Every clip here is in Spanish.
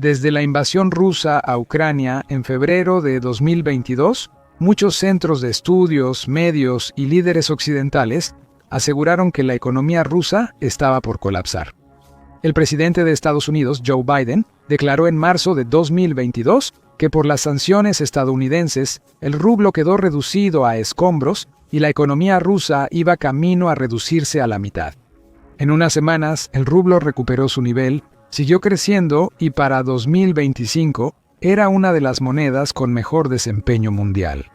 Desde la invasión rusa a Ucrania en febrero de 2022, muchos centros de estudios, medios y líderes occidentales aseguraron que la economía rusa estaba por colapsar. El presidente de Estados Unidos, Joe Biden, declaró en marzo de 2022 que por las sanciones estadounidenses, el rublo quedó reducido a escombros y la economía rusa iba camino a reducirse a la mitad. En unas semanas, el rublo recuperó su nivel, siguió creciendo y para 2025 era una de las monedas con mejor desempeño mundial.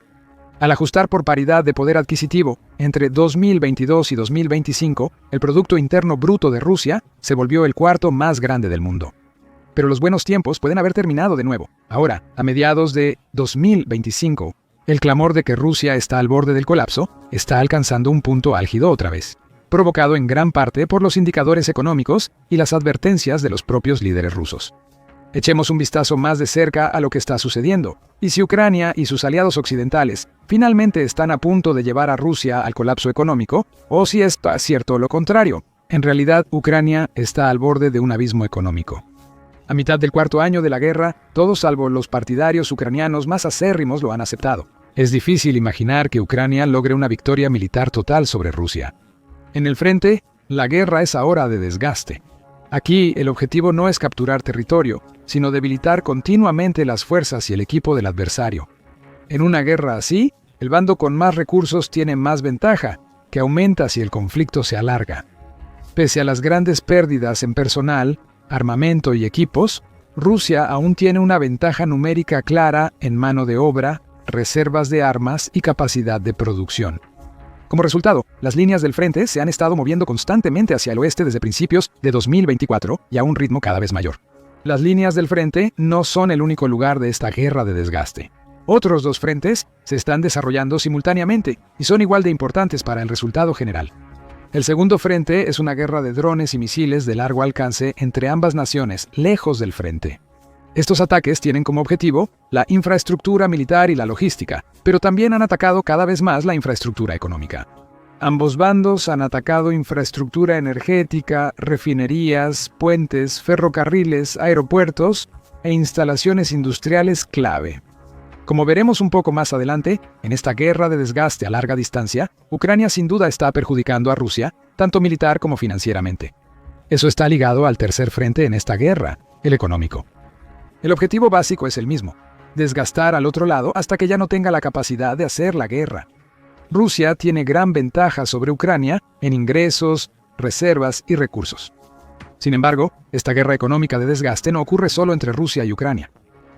Al ajustar por paridad de poder adquisitivo, entre 2022 y 2025, el Producto Interno Bruto de Rusia se volvió el cuarto más grande del mundo. Pero los buenos tiempos pueden haber terminado de nuevo. Ahora, a mediados de 2025, el clamor de que Rusia está al borde del colapso está alcanzando un punto álgido otra vez, provocado en gran parte por los indicadores económicos y las advertencias de los propios líderes rusos. Echemos un vistazo más de cerca a lo que está sucediendo, y si Ucrania y sus aliados occidentales finalmente están a punto de llevar a Rusia al colapso económico, o si es cierto lo contrario. En realidad, Ucrania está al borde de un abismo económico. A mitad del cuarto año de la guerra, todos salvo los partidarios ucranianos más acérrimos lo han aceptado. Es difícil imaginar que Ucrania logre una victoria militar total sobre Rusia. En el frente, la guerra es ahora de desgaste. Aquí, el objetivo no es capturar territorio, sino debilitar continuamente las fuerzas y el equipo del adversario. En una guerra así, el bando con más recursos tiene más ventaja, que aumenta si el conflicto se alarga. Pese a las grandes pérdidas en personal, armamento y equipos, Rusia aún tiene una ventaja numérica clara en mano de obra, reservas de armas y capacidad de producción. Como resultado, las líneas del frente se han estado moviendo constantemente hacia el oeste desde principios de 2024 y a un ritmo cada vez mayor. Las líneas del frente no son el único lugar de esta guerra de desgaste. Otros dos frentes se están desarrollando simultáneamente y son igual de importantes para el resultado general. El segundo frente es una guerra de drones y misiles de largo alcance entre ambas naciones, lejos del frente. Estos ataques tienen como objetivo la infraestructura militar y la logística, pero también han atacado cada vez más la infraestructura económica. Ambos bandos han atacado infraestructura energética, refinerías, puentes, ferrocarriles, aeropuertos e instalaciones industriales clave. Como veremos un poco más adelante, en esta guerra de desgaste a larga distancia, Ucrania sin duda está perjudicando a Rusia, tanto militar como financieramente. Eso está ligado al tercer frente en esta guerra, el económico. El objetivo básico es el mismo: desgastar al otro lado hasta que ya no tenga la capacidad de hacer la guerra. Rusia tiene gran ventaja sobre Ucrania en ingresos, reservas y recursos. Sin embargo, esta guerra económica de desgaste no ocurre solo entre Rusia y Ucrania.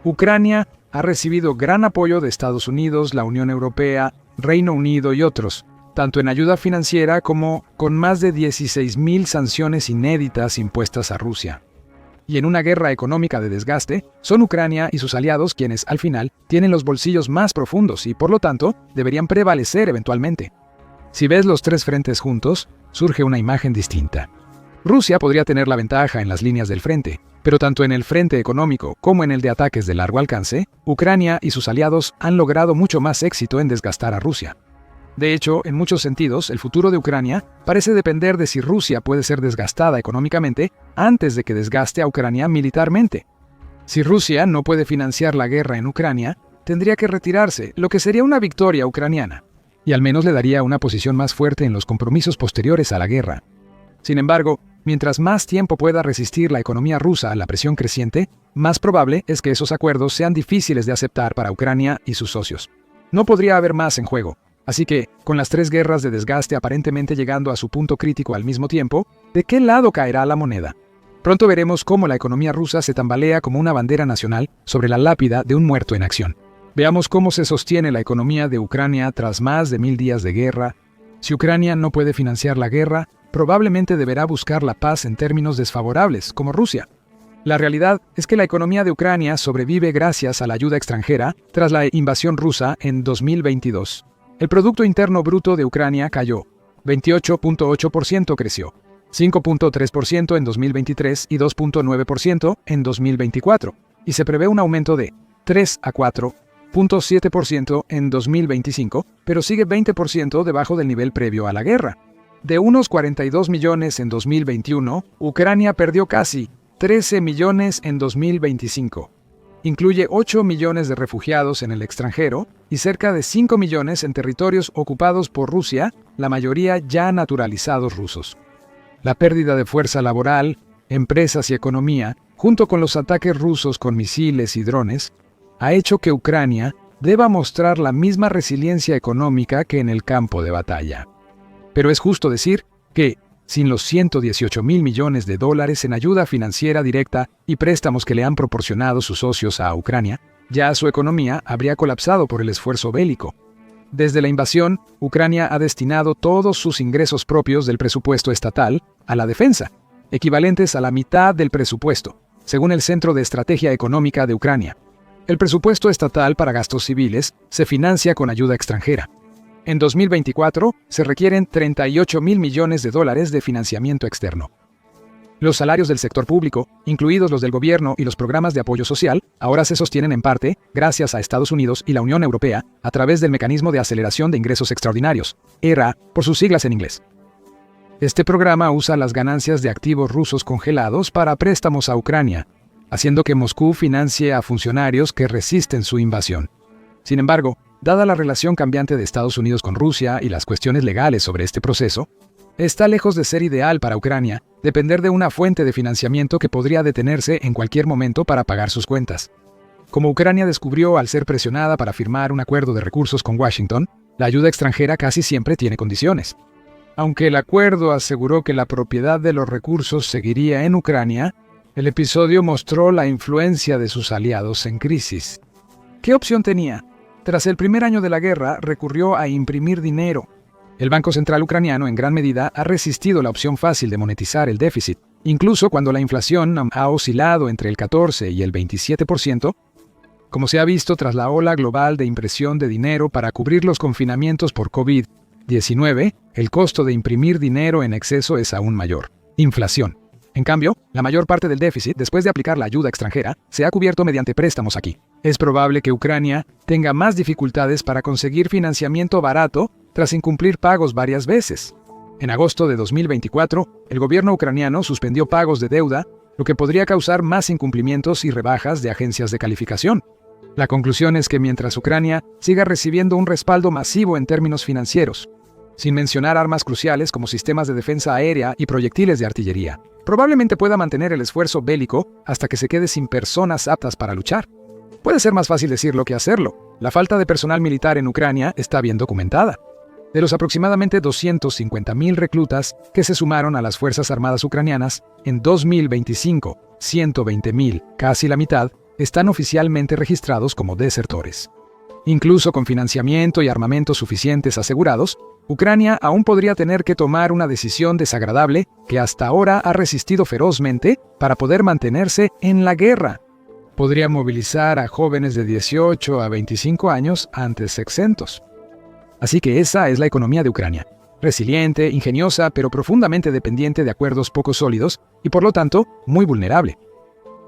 Ucrania ha recibido gran apoyo de Estados Unidos, la Unión Europea, Reino Unido y otros, tanto en ayuda financiera como con más de 16.000 sanciones inéditas impuestas a Rusia. Y en una guerra económica de desgaste, son Ucrania y sus aliados quienes, al final, tienen los bolsillos más profundos y, por lo tanto, deberían prevalecer eventualmente. Si ves los tres frentes juntos, surge una imagen distinta. Rusia podría tener la ventaja en las líneas del frente, pero tanto en el frente económico como en el de ataques de largo alcance, Ucrania y sus aliados han logrado mucho más éxito en desgastar a Rusia. De hecho, en muchos sentidos, el futuro de Ucrania parece depender de si Rusia puede ser desgastada económicamente antes de que desgaste a Ucrania militarmente. Si Rusia no puede financiar la guerra en Ucrania, tendría que retirarse, lo que sería una victoria ucraniana, y al menos le daría una posición más fuerte en los compromisos posteriores a la guerra. Sin embargo, mientras más tiempo pueda resistir la economía rusa a la presión creciente, más probable es que esos acuerdos sean difíciles de aceptar para Ucrania y sus socios. No podría haber más en juego. Así que, con las tres guerras de desgaste aparentemente llegando a su punto crítico al mismo tiempo, ¿de qué lado caerá la moneda? Pronto veremos cómo la economía rusa se tambalea como una bandera nacional sobre la lápida de un muerto en acción. Veamos cómo se sostiene la economía de Ucrania tras más de 1000 días de guerra. Si Ucrania no puede financiar la guerra, probablemente deberá buscar la paz en términos desfavorables, como Rusia. La realidad es que la economía de Ucrania sobrevive gracias a la ayuda extranjera tras la invasión rusa en 2022. El Producto Interno Bruto de Ucrania cayó, 28.8% creció, 5.3% en 2023 y 2.9% en 2024, y se prevé un aumento de 3 a 4.7% en 2025, pero sigue 20% debajo del nivel previo a la guerra. De unos 42 millones en 2021, Ucrania perdió casi 13 millones en 2025. Incluye 8 millones de refugiados en el extranjero y cerca de 5 millones en territorios ocupados por Rusia, la mayoría ya naturalizados rusos. La pérdida de fuerza laboral, empresas y economía, junto con los ataques rusos con misiles y drones, ha hecho que Ucrania deba mostrar la misma resiliencia económica que en el campo de batalla. Pero es justo decir que, sin los 118.000 millones de dólares en ayuda financiera directa y préstamos que le han proporcionado sus socios a Ucrania, ya su economía habría colapsado por el esfuerzo bélico. Desde la invasión, Ucrania ha destinado todos sus ingresos propios del presupuesto estatal a la defensa, equivalentes a la mitad del presupuesto, según el Centro de Estrategia Económica de Ucrania. El presupuesto estatal para gastos civiles se financia con ayuda extranjera. En 2024 se requieren 38.000 millones de dólares de financiamiento externo. Los salarios del sector público, incluidos los del gobierno y los programas de apoyo social, ahora se sostienen en parte gracias a Estados Unidos y la Unión Europea a través del Mecanismo de Aceleración de Ingresos Extraordinarios, ERA, por sus siglas en inglés. Este programa usa las ganancias de activos rusos congelados para préstamos a Ucrania, haciendo que Moscú financie a funcionarios que resisten su invasión. Sin embargo, dada la relación cambiante de Estados Unidos con Rusia y las cuestiones legales sobre este proceso, está lejos de ser ideal para Ucrania depender de una fuente de financiamiento que podría detenerse en cualquier momento para pagar sus cuentas. Como Ucrania descubrió al ser presionada para firmar un acuerdo de recursos con Washington, la ayuda extranjera casi siempre tiene condiciones. Aunque el acuerdo aseguró que la propiedad de los recursos seguiría en Ucrania, el episodio mostró la influencia de sus aliados en crisis. ¿Qué opción tenía? Tras el primer año de la guerra, recurrió a imprimir dinero. El Banco Central ucraniano en gran medida ha resistido la opción fácil de monetizar el déficit, incluso cuando la inflación ha oscilado entre el 14 y el 27%, como se ha visto tras la ola global de impresión de dinero para cubrir los confinamientos por COVID-19, el costo de imprimir dinero en exceso es aún mayor. Inflación. En cambio, la mayor parte del déficit, después de aplicar la ayuda extranjera, se ha cubierto mediante préstamos aquí. Es probable que Ucrania tenga más dificultades para conseguir financiamiento barato tras incumplir pagos varias veces. En agosto de 2024, el gobierno ucraniano suspendió pagos de deuda, lo que podría causar más incumplimientos y rebajas de agencias de calificación. La conclusión es que mientras Ucrania siga recibiendo un respaldo masivo en términos financieros, sin mencionar armas cruciales como sistemas de defensa aérea y proyectiles de artillería, probablemente pueda mantener el esfuerzo bélico hasta que se quede sin personas aptas para luchar. Puede ser más fácil decirlo que hacerlo. La falta de personal militar en Ucrania está bien documentada. De los aproximadamente 250.000 reclutas que se sumaron a las Fuerzas Armadas ucranianas, en 2025, 120.000, casi la mitad, están oficialmente registrados como desertores. Incluso con financiamiento y armamento suficientes asegurados, Ucrania aún podría tener que tomar una decisión desagradable que hasta ahora ha resistido ferozmente para poder mantenerse en la guerra. Podría movilizar a jóvenes de 18 a 25 años antes exentos. Así que esa es la economía de Ucrania. Resiliente, ingeniosa, pero profundamente dependiente de acuerdos poco sólidos y por lo tanto muy vulnerable.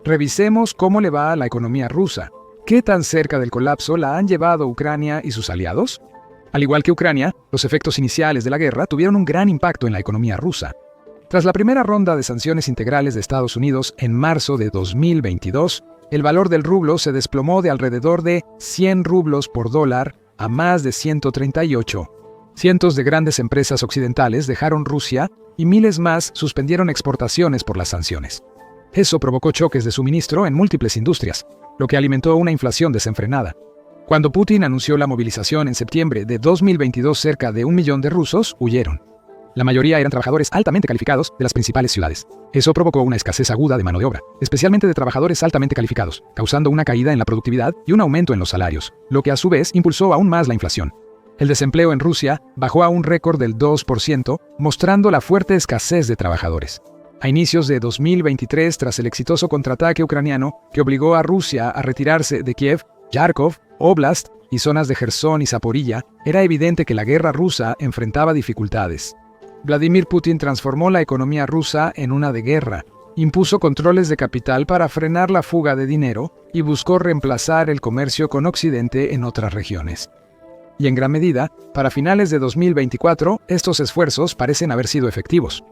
Revisemos cómo le va a la economía rusa. ¿Qué tan cerca del colapso la han llevado Ucrania y sus aliados? Al igual que Ucrania, los efectos iniciales de la guerra tuvieron un gran impacto en la economía rusa. Tras la primera ronda de sanciones integrales de Estados Unidos en marzo de 2022, el valor del rublo se desplomó de alrededor de 100 rublos por dólar a más de 138. Cientos de grandes empresas occidentales dejaron Rusia y miles más suspendieron exportaciones por las sanciones. Eso provocó choques de suministro en múltiples industrias, lo que alimentó una inflación desenfrenada. Cuando Putin anunció la movilización en septiembre de 2022, cerca de 1 millón de rusos huyeron. La mayoría eran trabajadores altamente calificados de las principales ciudades. Eso provocó una escasez aguda de mano de obra, especialmente de trabajadores altamente calificados, causando una caída en la productividad y un aumento en los salarios, lo que a su vez impulsó aún más la inflación. El desempleo en Rusia bajó a un récord del 2%, mostrando la fuerte escasez de trabajadores. A inicios de 2023, tras el exitoso contraataque ucraniano que obligó a Rusia a retirarse de Kiev, Kharkov, Oblast y zonas de Jersón y Zaporilla, era evidente que la guerra rusa enfrentaba dificultades. Vladimir Putin transformó la economía rusa en una de guerra, impuso controles de capital para frenar la fuga de dinero y buscó reemplazar el comercio con Occidente en otras regiones. Y en gran medida, para finales de 2024, estos esfuerzos parecen haber sido efectivos.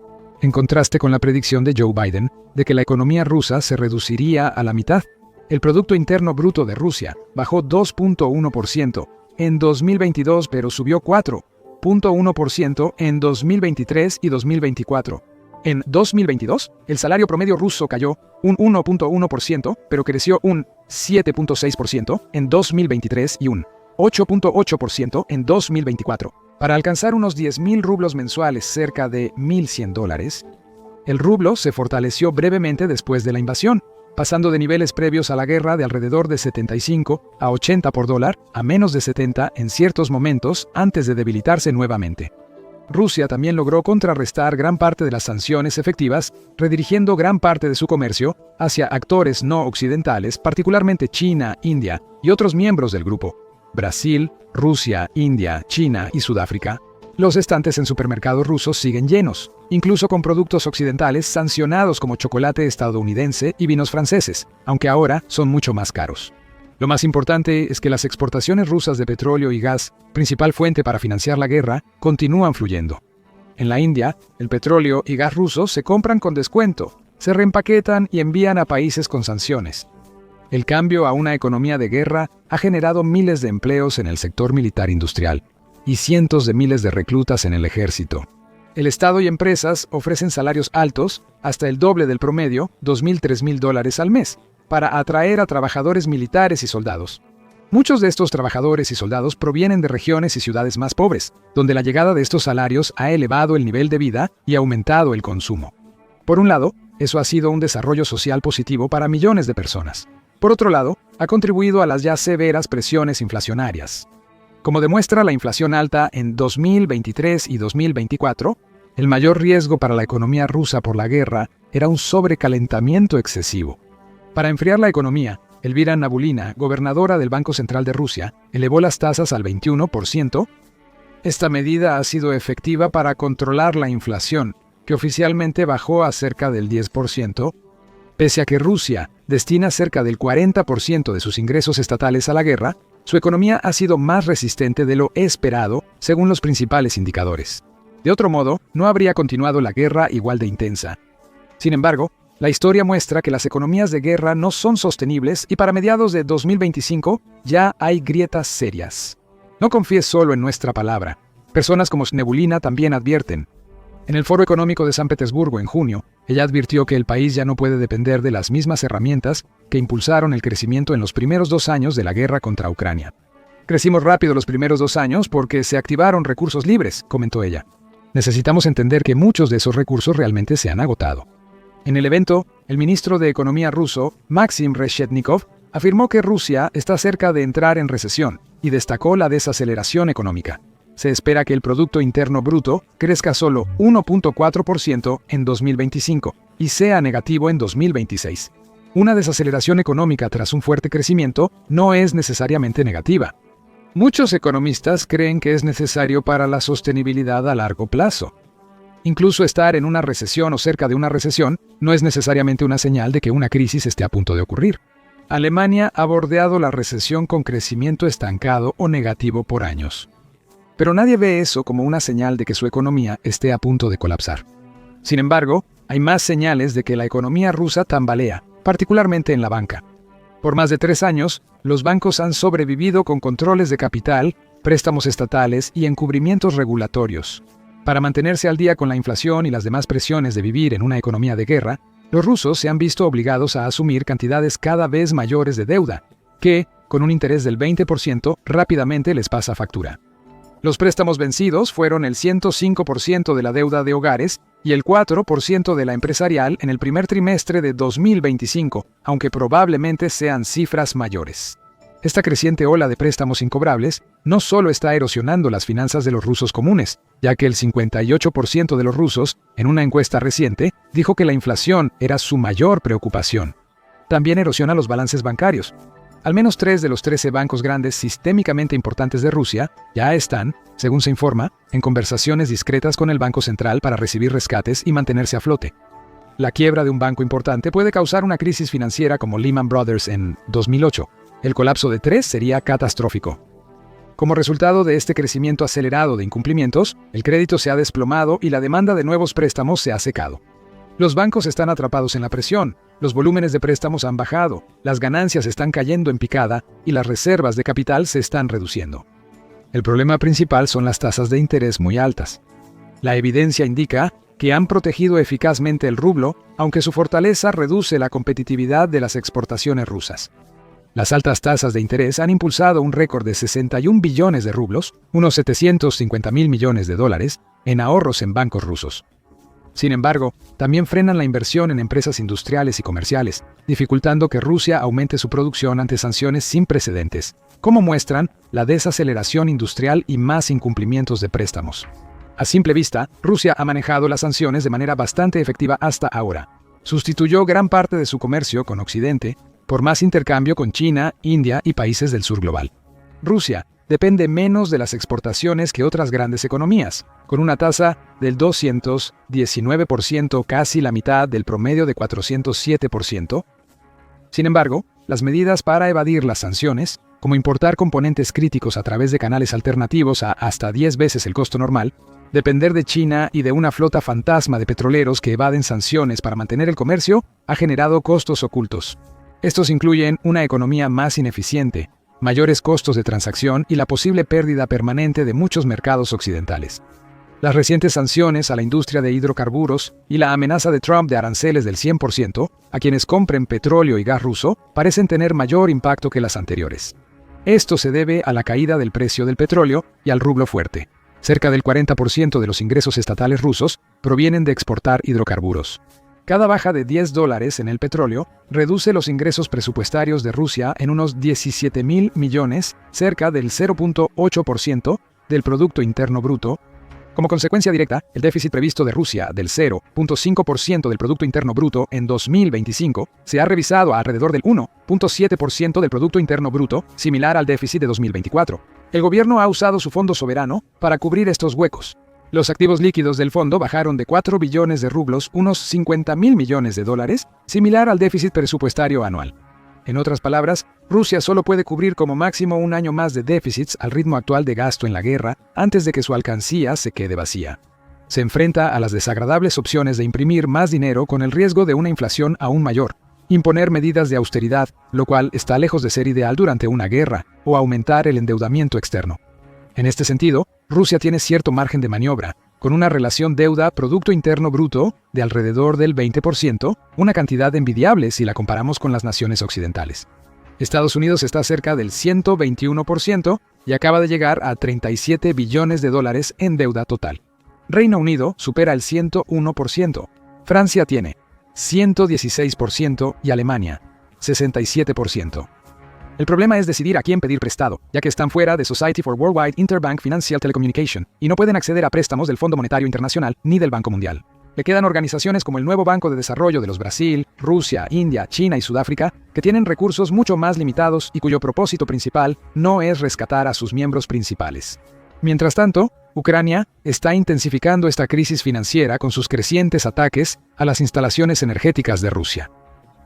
en contraste con la predicción de Joe Biden de que la economía rusa se reduciría a la mitad. El Producto Interno Bruto de Rusia bajó 2.1% en 2022, pero subió 4.1% en 2023 y 2024. En 2022, el salario promedio ruso cayó un 1.1%, pero creció un 7.6% en 2023 y un 8.8% en 2024. Para alcanzar unos 10.000 rublos mensuales, cerca de $1.100, el rublo se fortaleció brevemente después de la invasión, pasando de niveles previos a la guerra de alrededor de 75 a 80 por dólar a menos de 70 en ciertos momentos antes de debilitarse nuevamente. Rusia también logró contrarrestar gran parte de las sanciones efectivas, redirigiendo gran parte de su comercio hacia actores no occidentales, particularmente China, India y otros miembros del grupo. Brasil, Rusia, India, China y Sudáfrica. Los estantes en supermercados rusos siguen llenos, incluso con productos occidentales sancionados como chocolate estadounidense y vinos franceses, aunque ahora son mucho más caros. Lo más importante es que las exportaciones rusas de petróleo y gas, principal fuente para financiar la guerra, continúan fluyendo. En la India, el petróleo y gas rusos se compran con descuento, se reempaquetan y envían a países con sanciones. El cambio a una economía de guerra ha generado miles de empleos en el sector militar industrial y cientos de miles de reclutas en el ejército. El Estado y empresas ofrecen salarios altos, hasta el doble del promedio, $2.000–3.000 al mes, para atraer a trabajadores militares y soldados. Muchos de estos trabajadores y soldados provienen de regiones y ciudades más pobres, donde la llegada de estos salarios ha elevado el nivel de vida y aumentado el consumo. Por un lado, eso ha sido un desarrollo social positivo para millones de personas. Por otro lado, ha contribuido a las ya severas presiones inflacionarias. Como demuestra la inflación alta en 2023 y 2024, el mayor riesgo para la economía rusa por la guerra era un sobrecalentamiento excesivo. Para enfriar la economía, Elvira Nabiulina, gobernadora del Banco Central de Rusia, elevó las tasas al 21%. Esta medida ha sido efectiva para controlar la inflación, que oficialmente bajó a cerca del 10%, pese a que Rusia destina cerca del 40% de sus ingresos estatales a la guerra. Su economía ha sido más resistente de lo esperado, según los principales indicadores. De otro modo, no habría continuado la guerra igual de intensa. Sin embargo, la historia muestra que las economías de guerra no son sostenibles y para mediados de 2025 ya hay grietas serias. No confíes solo en nuestra palabra. Personas como Nabiulina también advierten. En el Foro Económico de San Petersburgo en junio, ella advirtió que el país ya no puede depender de las mismas herramientas que impulsaron el crecimiento en los primeros 2 años de la guerra contra Ucrania. Crecimos rápido los primeros 2 años porque se activaron recursos libres, comentó ella. Necesitamos entender que muchos de esos recursos realmente se han agotado. En el evento, el ministro de Economía ruso, Maxim Reshetnikov, afirmó que Rusia está cerca de entrar en recesión y destacó la desaceleración económica. Se espera que el Producto Interno Bruto crezca solo 1.4% en 2025 y sea negativo en 2026. Una desaceleración económica tras un fuerte crecimiento no es necesariamente negativa. Muchos economistas creen que es necesario para la sostenibilidad a largo plazo. Incluso estar en una recesión o cerca de una recesión no es necesariamente una señal de que una crisis esté a punto de ocurrir. Alemania ha bordeado la recesión con crecimiento estancado o negativo por años. Pero nadie ve eso como una señal de que su economía esté a punto de colapsar. Sin embargo, hay más señales de que la economía rusa tambalea, particularmente en la banca. Por más de 3 años, los bancos han sobrevivido con controles de capital, préstamos estatales y encubrimientos regulatorios. Para mantenerse al día con la inflación y las demás presiones de vivir en una economía de guerra, los rusos se han visto obligados a asumir cantidades cada vez mayores de deuda, que, con un interés del 20%, rápidamente les pasa factura. Los préstamos vencidos fueron el 105% de la deuda de hogares y el 4% de la empresarial en el primer trimestre de 2025, aunque probablemente sean cifras mayores. Esta creciente ola de préstamos incobrables no solo está erosionando las finanzas de los rusos comunes, ya que el 58% de los rusos, en una encuesta reciente, dijo que la inflación era su mayor preocupación. También erosiona los balances bancarios. Al menos 3 de los 13 bancos grandes sistémicamente importantes de Rusia ya están, según se informa, en conversaciones discretas con el Banco Central para recibir rescates y mantenerse a flote. La quiebra de un banco importante puede causar una crisis financiera como Lehman Brothers en 2008. El colapso de 3 sería catastrófico. Como resultado de este crecimiento acelerado de incumplimientos, el crédito se ha desplomado y la demanda de nuevos préstamos se ha secado. Los bancos están atrapados en la presión, los volúmenes de préstamos han bajado, las ganancias están cayendo en picada y las reservas de capital se están reduciendo. El problema principal son las tasas de interés muy altas. La evidencia indica que han protegido eficazmente el rublo, aunque su fortaleza reduce la competitividad de las exportaciones rusas. Las altas tasas de interés han impulsado un récord de 61 billones de rublos, unos 750.000 millones de dólares, en ahorros en bancos rusos. Sin embargo, también frenan la inversión en empresas industriales y comerciales, dificultando que Rusia aumente su producción ante sanciones sin precedentes, como muestran la desaceleración industrial y más incumplimientos de préstamos. A simple vista, Rusia ha manejado las sanciones de manera bastante efectiva hasta ahora. Sustituyó gran parte de su comercio con Occidente por más intercambio con China, India y países del sur global. Rusia depende menos de las exportaciones que otras grandes economías, con una tasa del 219%, casi la mitad del promedio de 407%. Sin embargo, las medidas para evadir las sanciones, como importar componentes críticos a través de canales alternativos a hasta 10 veces el costo normal, depender de China y de una flota fantasma de petroleros que evaden sanciones para mantener el comercio, ha generado costos ocultos. Estos incluyen una economía más ineficiente, mayores costos de transacción y la posible pérdida permanente de muchos mercados occidentales. Las recientes sanciones a la industria de hidrocarburos y la amenaza de Trump de aranceles del 100% a quienes compren petróleo y gas ruso parecen tener mayor impacto que las anteriores. Esto se debe a la caída del precio del petróleo y al rublo fuerte. Cerca del 40% de los ingresos estatales rusos provienen de exportar hidrocarburos. Cada baja de $10 en el petróleo reduce los ingresos presupuestarios de Rusia en unos 17.000 millones, cerca del 0.8% del Producto Interno Bruto. Como consecuencia directa, el déficit previsto de Rusia del 0.5% del Producto Interno Bruto en 2025 se ha revisado a alrededor del 1.7% del Producto Interno Bruto, similar al déficit de 2024. El gobierno ha usado su fondo soberano para cubrir estos huecos. Los activos líquidos del fondo bajaron de 4 billones de rublos, unos 50.000 millones de dólares, similar al déficit presupuestario anual. En otras palabras, Rusia solo puede cubrir como máximo un año más de déficits al ritmo actual de gasto en la guerra antes de que su alcancía se quede vacía. Se enfrenta a las desagradables opciones de imprimir más dinero con el riesgo de una inflación aún mayor, imponer medidas de austeridad, lo cual está lejos de ser ideal durante una guerra, o aumentar el endeudamiento externo. En este sentido, Rusia tiene cierto margen de maniobra, con una relación deuda-Producto Interno Bruto de alrededor del 20%, una cantidad envidiable si la comparamos con las naciones occidentales. Estados Unidos está cerca del 121% y acaba de llegar a 37 billones de dólares en deuda total. Reino Unido supera el 101%, Francia tiene 116% y Alemania 67%. El problema es decidir a quién pedir prestado, ya que están fuera de Society for Worldwide Interbank Financial Telecommunication y no pueden acceder a préstamos del Fondo Monetario Internacional ni del Banco Mundial. Le quedan organizaciones como el Nuevo Banco de Desarrollo de los Brasil, Rusia, India, China y Sudáfrica, que tienen recursos mucho más limitados y cuyo propósito principal no es rescatar a sus miembros principales. Mientras tanto, Ucrania está intensificando esta crisis financiera con sus crecientes ataques a las instalaciones energéticas de Rusia.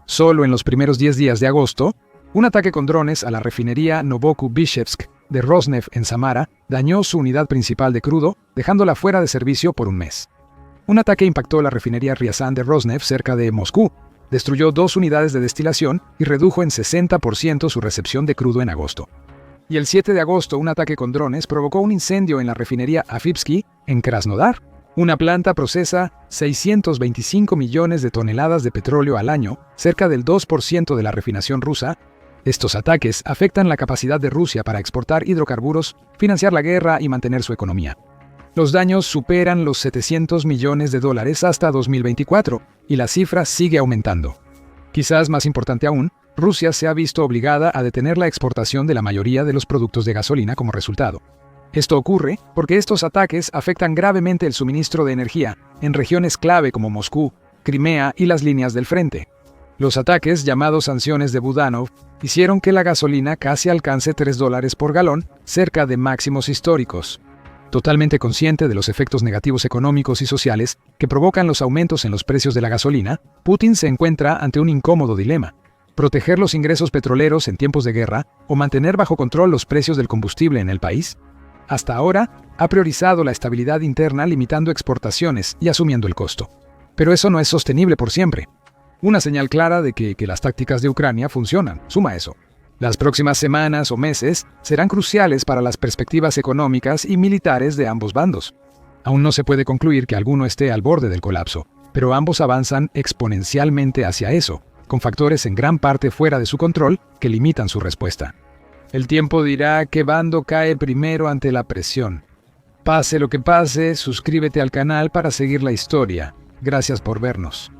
Solo en los primeros 10 días de agosto, un ataque con drones a la refinería Novokubishevsk de Rosneft en Samara dañó su unidad principal de crudo, dejándola fuera de servicio por un mes. Un ataque impactó la refinería Ryazan de Rosneft cerca de Moscú, destruyó 2 unidades de destilación y redujo en 60% su recepción de crudo en agosto. Y el 7 de agosto, un ataque con drones provocó un incendio en la refinería Afipsky en Krasnodar. Una planta procesa 625 millones de toneladas de petróleo al año, cerca del 2% de la refinación rusa. Estos ataques afectan la capacidad de Rusia para exportar hidrocarburos, financiar la guerra y mantener su economía. Los daños superan los 700 millones de dólares hasta 2024, y la cifra sigue aumentando. Quizás más importante aún, Rusia se ha visto obligada a detener la exportación de la mayoría de los productos de gasolina como resultado. Esto ocurre porque estos ataques afectan gravemente el suministro de energía en regiones clave como Moscú, Crimea y las líneas del frente. Los ataques, llamados sanciones de Budanov, hicieron que la gasolina casi alcance $3 por galón, cerca de máximos históricos. Totalmente consciente de los efectos negativos económicos y sociales que provocan los aumentos en los precios de la gasolina, Putin se encuentra ante un incómodo dilema. ¿Proteger los ingresos petroleros en tiempos de guerra o mantener bajo control los precios del combustible en el país? Hasta ahora, ha priorizado la estabilidad interna limitando exportaciones y asumiendo el costo. Pero eso no es sostenible por siempre. Una señal clara de que las tácticas de Ucrania funcionan. Suma eso. Las próximas semanas o meses serán cruciales para las perspectivas económicas y militares de ambos bandos. Aún no se puede concluir que alguno esté al borde del colapso, pero ambos avanzan exponencialmente hacia eso, con factores en gran parte fuera de su control que limitan su respuesta. El tiempo dirá qué bando cae primero ante la presión. Pase lo que pase, suscríbete al canal para seguir la historia. Gracias por vernos.